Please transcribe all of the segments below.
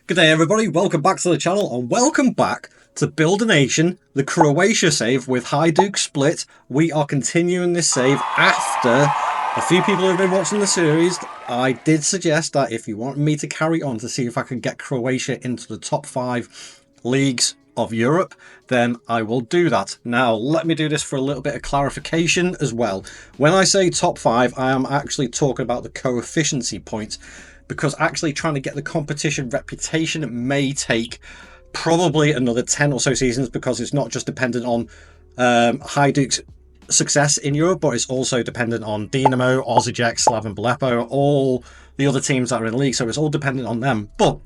Good day everybody, welcome back to the channel and welcome back to Build a Nation, the Croatia save with Hadjuk Split. We are continuing this save after a few people who have been watching the series. I did suggest that if you want me to carry on to see if I can get Croatia into the top 5 leagues of Europe, then I will do that. Now let me do this for a little bit of clarification as well. When I say top 5, I am actually talking about the coefficiency points, because actually trying to get the competition reputation may take probably another 10 or so seasons, because it's not just dependent on Hajduk's success in Europe, but it's also dependent on Dinamo, Osijek, Slaven Belepo, all the other teams that are in the league, so it's all dependent on them. But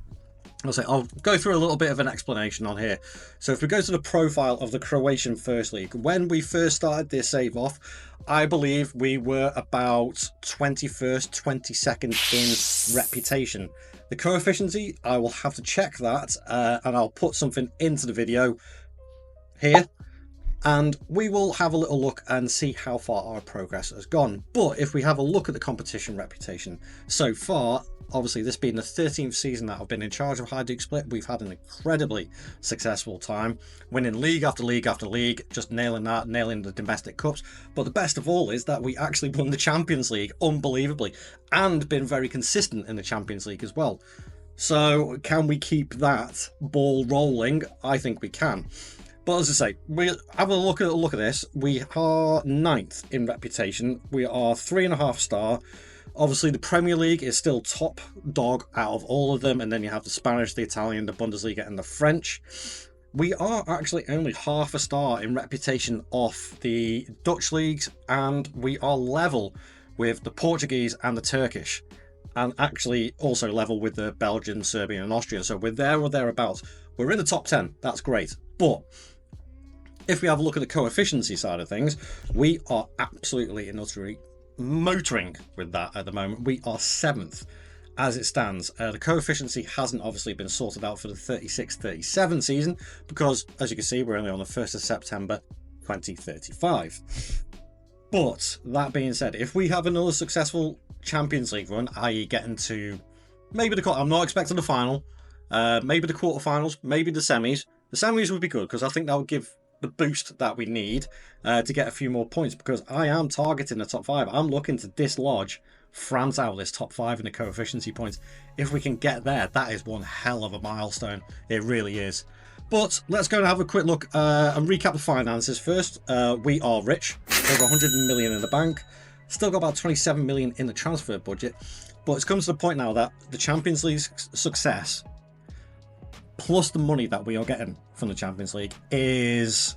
I'll go through a little bit of an explanation on here. So if we go to the profile of the Croatian First League, when we first started this save off, I believe we were about 21st, 22nd in reputation. The coefficiency, I will have to check that, and I'll put something into the video here, and we will have a little look and see how far our progress has gone. But if we have a look at the competition reputation so far, obviously this being the 13th season that I've been in charge of Hadjuk Split, we've had an incredibly successful time, winning league after league after league, just nailing the domestic cups. But the best of all is that we actually won the Champions League unbelievably, and been very consistent in the Champions League as well. So can we keep that ball rolling? I think we can. But as I say, we have a look at this. We are 9th in reputation. We are 3.5 star. Obviously, the Premier League is still top dog out of all of them, and then you have the Spanish, the Italian, the Bundesliga, and the French. We are actually only 0.5 star in reputation off the Dutch leagues, and we are level with the Portuguese and the Turkish, and actually also level with the Belgian, Serbian, and Austrian. So we're there or thereabouts. We're in the top 10. That's great. But if we have a look at the coefficiency side of things, we are absolutely and utterly motoring with that at the moment. We are 7th as it stands. The coefficiency hasn't obviously been sorted out for the 36-37 season, because as you can see, we're only on the 1st of September 2035. But that being said, if we have another successful Champions League run, i.e. getting to maybe the I'm not expecting the final, maybe the quarterfinals, maybe the semis. The semis would be good, because I think that would give the boost that we need to get a few more points, because I am targeting the top 5. I'm looking to dislodge France out of this top 5 in the coefficiency points. If we can get there, that is one hell of a milestone. It really is. But let's go and have a quick look and recap the finances first. We are rich, over 100 million in the bank, still got about 27 million in the transfer budget. But it's come to the point now that the Champions League success, plus the money that we are getting from the Champions League, is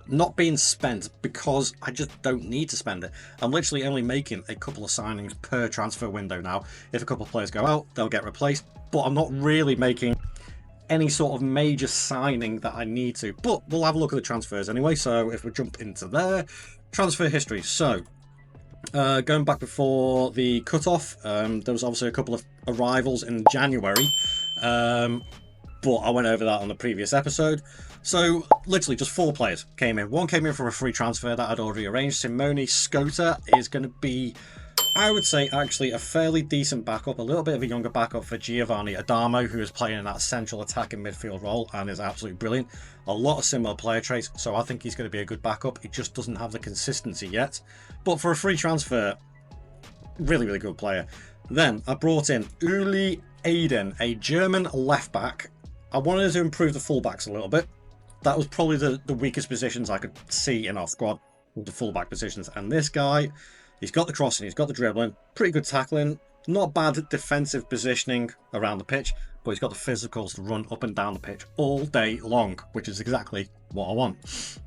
not being spent, because I just don't need to spend it. I'm literally only making a couple of signings per transfer window now. If a couple of players go out, they'll get replaced, but I'm not really making any sort of major signing that I need to. But we'll have a look at the transfers anyway. So if we jump into there, transfer history. So going back before the cutoff, there was obviously a couple of arrivals in January, but I went over that on the previous episode. So literally just 4 players came in. One came in from a free transfer that I'd already arranged. Simone Skota is going to be, I would say, actually a fairly decent backup, a little bit of a younger backup for Giovanni Adamo, who is playing in that central attacking midfield role and is absolutely brilliant. A lot of similar player traits, so I think he's going to be a good backup. He just doesn't have the consistency yet. But for a free transfer, really, really good player. Then I brought in Uli Aiden, a German left back. I wanted to improve the fullbacks a little bit. That was probably the weakest positions I could see in our squad, with the fullback positions. And this guy, he's got the crossing, he's got the dribbling, pretty good tackling, not bad at defensive positioning around the pitch, but he's got the physicals to run up and down the pitch all day long, which is exactly what I want.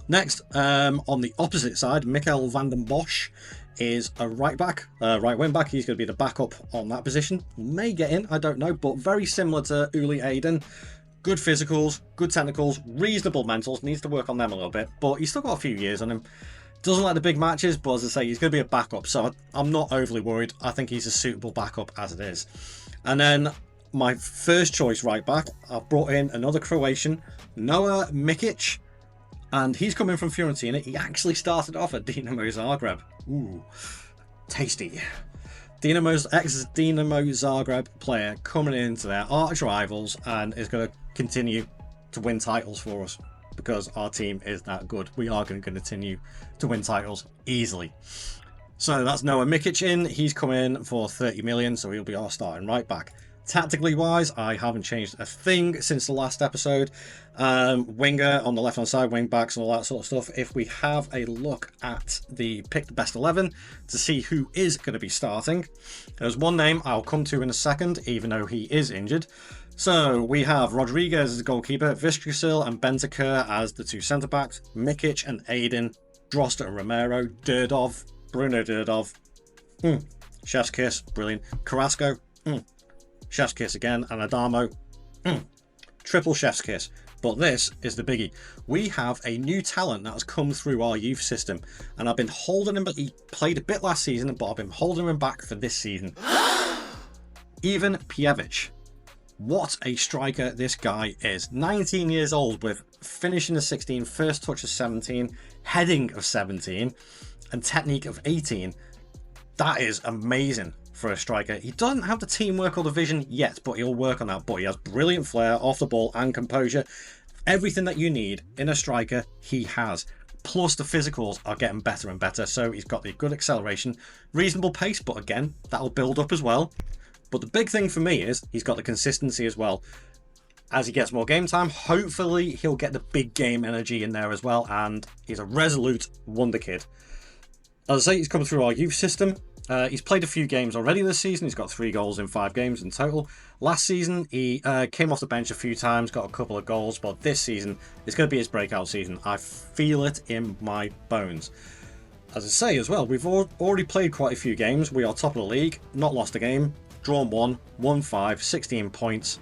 Next, on the opposite side, Mikkel van den Bosch is a right wing back. He's going to be the backup on that position. May get in, I don't know, but very similar to Uli Aiden. Good physicals, good technicals, reasonable mentals. Needs to work on them a little bit, but he's still got a few years on him. Doesn't like the big matches, but as I say, he's going to be a backup, so I'm not overly worried. I think he's a suitable backup as it is. And then my first choice right back, I've brought in another Croatian, Noah Mikic, and he's coming from Fiorentina. He actually started off at Dinamo Zagreb. Ooh, tasty. Dinamo's ex-Dinamo Zagreb player coming into their arch rivals and is going to continue to win titles for us because our team is that good. We are going to continue to win titles easily. So that's Noah Mikic in. He's come in for 30 million, so he'll be our starting right back. Tactically wise, I haven't changed a thing since the last episode. Winger on the left hand side, wing backs and all that sort of stuff. If we have a look at the pick the best 11 to see who is going to be starting, there's one name I'll come to in a second, even though he is injured. So we have Rodriguez as the goalkeeper, Vistrasil and Bentancur as the two centre backs, Mikic and Aiden, Drosta and Romero, Durdov, Bruno Durdov, chef's kiss, brilliant, Carrasco, chef's kiss again, and Adamo, triple chef's kiss. But this is the biggie. We have a new talent that has come through our youth system, and I've been holding him, but he played a bit last season, but I've been holding him back for this season. Ivan Pjevic. What a striker this guy is. 19 years old with finishing of 16, first touch of 17, heading of 17, and technique of 18. That is amazing for a striker. He doesn't have the teamwork or the vision yet, but he'll work on that. But he has brilliant flair off the ball and composure. Everything that you need in a striker, he has. Plus the physicals are getting better and better. So he's got the good acceleration, reasonable pace, but again, that'll build up as well. But the big thing for me is he's got the consistency as well. As he gets more game time, hopefully he'll get the big game energy in there as well. And he's a resolute wonder kid. As I say, he's come through our youth system. He's played a few games already this season. He's got 3 goals in 5 games in total. Last season, he came off the bench a few times, got a couple of goals. But this season, it's going to be his breakout season. I feel it in my bones. As I say as well, we've already played quite a few games. We are top of the league, not lost a game. Drawn 1, won 5, 16 points.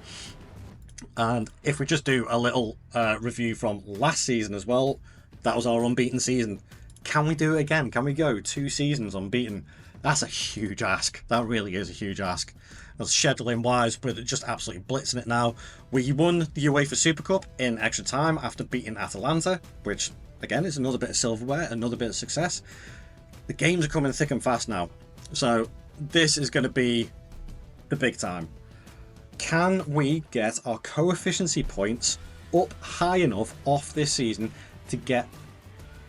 And if we just do a little review from last season as well, that was our unbeaten season. Can we do it again? Can we go 2 seasons unbeaten? That's a huge ask. That really is a huge ask. As scheduling wise, we're just absolutely blitzing it now. We won the UEFA Super Cup in extra time after beating Atalanta, which again is another bit of silverware, another bit of success. The games are coming thick and fast now. So this is going to be the big time. Can we get our coefficiency points up high enough off this season to get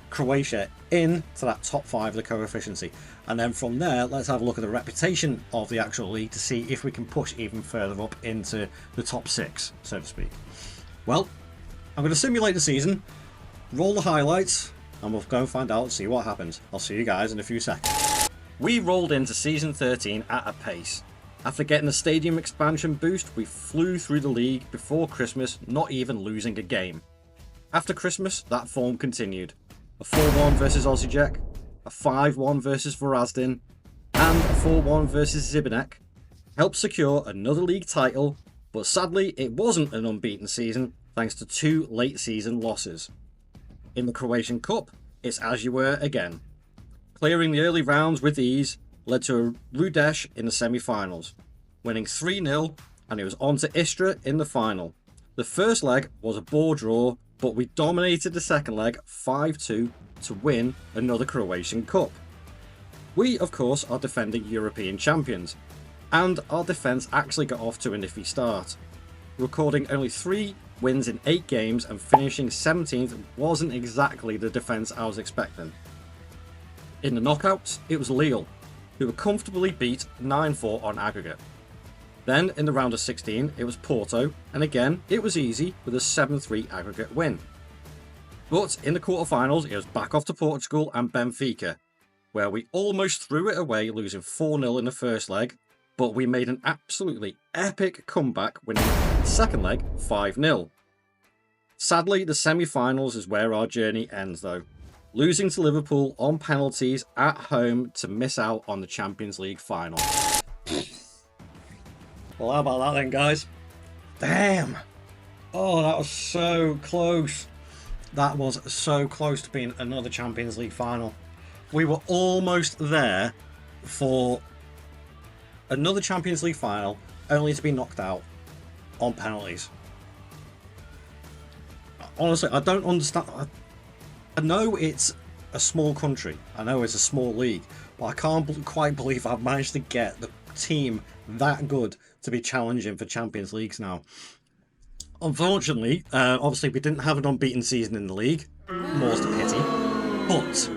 Croatia into that top 5 of the coefficiency? And then from there, let's have a look at the reputation of the actual league to see if we can push even further up into the top 6, so to speak. Well, I'm going to simulate the season, roll the highlights, and we'll go and find out and see what happens. I'll see you guys in a few seconds. We rolled into season 13 at a pace. After getting a stadium expansion boost, we flew through the league before Christmas, not even losing a game. After Christmas, that form continued. A 4-1 versus Osijek, a 5-1 versus Varazdin, and a 4-1 versus Zibenek helped secure another league title, but sadly it wasn't an unbeaten season thanks to 2 late season losses. In the Croatian Cup, it's as you were again. Clearing the early rounds with ease led to a Rudesh in the semi-finals, winning 3-0, and it was on to Istra in the final. The first leg was a bore draw, but we dominated the second leg 5-2 to win another Croatian Cup. We, of course, are defending European champions, and our defence actually got off to a nifty start. Recording only 3 wins in 8 games and finishing 17th wasn't exactly the defence I was expecting. In the knockouts, it was Lille, who were comfortably beat 9-4 on aggregate. Then in the round of 16 it was Porto, and again it was easy with a 7-3 aggregate win. But in the quarterfinals it was back off to Portugal and Benfica, where we almost threw it away losing 4-0 in the first leg, but we made an absolutely epic comeback winning the second leg 5-0. Sadly the semi-finals is where our journey ends though, losing to Liverpool on penalties at home to miss out on the Champions League final. Well, how about that then, guys? Damn! Oh, that was so close. That was so close to being another Champions League final. We were almost there for another Champions League final, only to be knocked out on penalties. Honestly, I don't understand. I know it's a small country. I know it's a small league. but I can't quite believe I've managed to get the team that good to be challenging for Champions Leagues now. Unfortunately, obviously we didn't have an unbeaten season in the league, more's the pity, but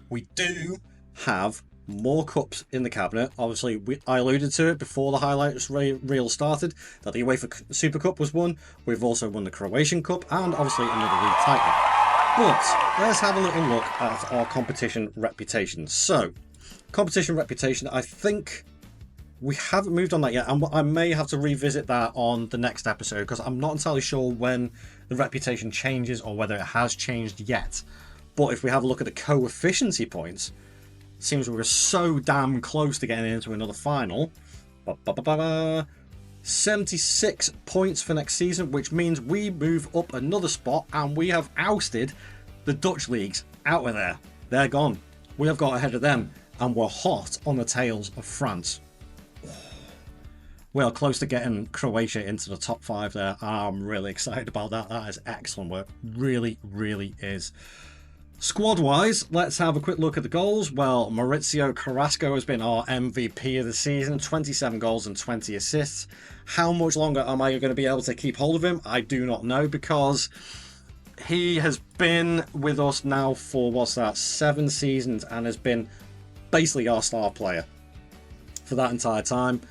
we do have more cups in the cabinet. Obviously, I alluded to it before the highlights reel started, that the UEFA Super Cup was won. We've also won the Croatian Cup, and obviously another league title. But let's have a little look at our competition reputation. So, competition reputation, I think we haven't moved on that yet, and I may have to revisit that on the next episode, because I'm not entirely sure when the reputation changes or whether it has changed yet. But if we have a look at the co-efficiency points, it seems we're so damn close to getting into another final. 76 points for next season, which means we move up another spot, and we have ousted the Dutch leagues out of there. They're gone. We have got ahead of them, and we're hot on the tails of France. We are close to getting Croatia into the top 5 there. I'm really excited about that. That is excellent work. Really, really is. Squad-wise, let's have a quick look at the goals. Well, Maurizio Carrasco has been our MVP of the season. 27 goals and 20 assists. How much longer am I going to be able to keep hold of him? I do not know, because he has been with us now for, 7 seasons, and has been basically our star player for that entire time.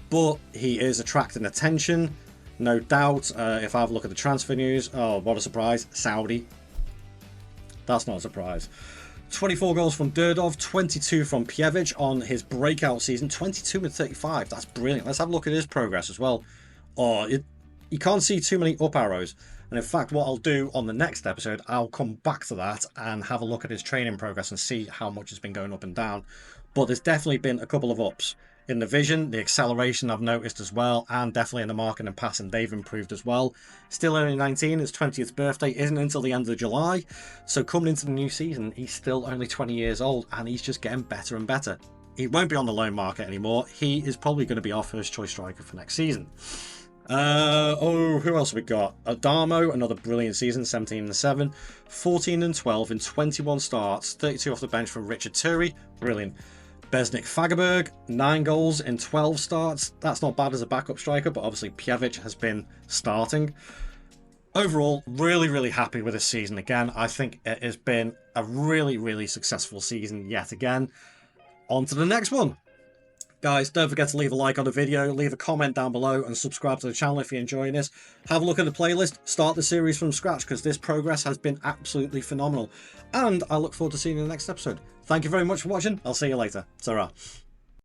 But he is attracting attention, no doubt. If I have a look at the transfer news, oh, what a surprise, Saudi. That's not a surprise. 24 goals from Durdov, 22 from Pjevic on his breakout season, 22 and 35. That's brilliant. Let's have a look at his progress as well. Oh, you can't see too many up arrows. And in fact, what I'll do on the next episode, I'll come back to that and have a look at his training progress and see how much has been going up and down. But there's definitely been a couple of ups. In the vision, the acceleration I've noticed as well, and definitely in the marking and passing, they've improved as well. Still only 19, his 20th birthday isn't until the end of July, so coming into the new season, he's still only 20 years old, and he's just getting better and better. He won't be on the loan market anymore. He is probably going to be our first choice striker for next season. Who else have we got? Adamo, another brilliant season, 17 and 7, 14 and 12 in 21 starts, 32 off the bench from Richard Turi, brilliant. Besnik Fagerberg, 9 goals in 12 starts. That's not bad as a backup striker, but obviously Pjevic has been starting. Overall, really, really happy with this season again. I think it has been a really, really successful season yet again. On to the next one. Guys, don't forget to leave a like on the video, leave a comment down below, and subscribe to the channel if you're enjoying this. Have a look at the playlist, start the series from scratch, because this progress has been absolutely phenomenal. And I look forward to seeing you in the next episode. Thank you very much for watching. I'll see you later. Ta-ra.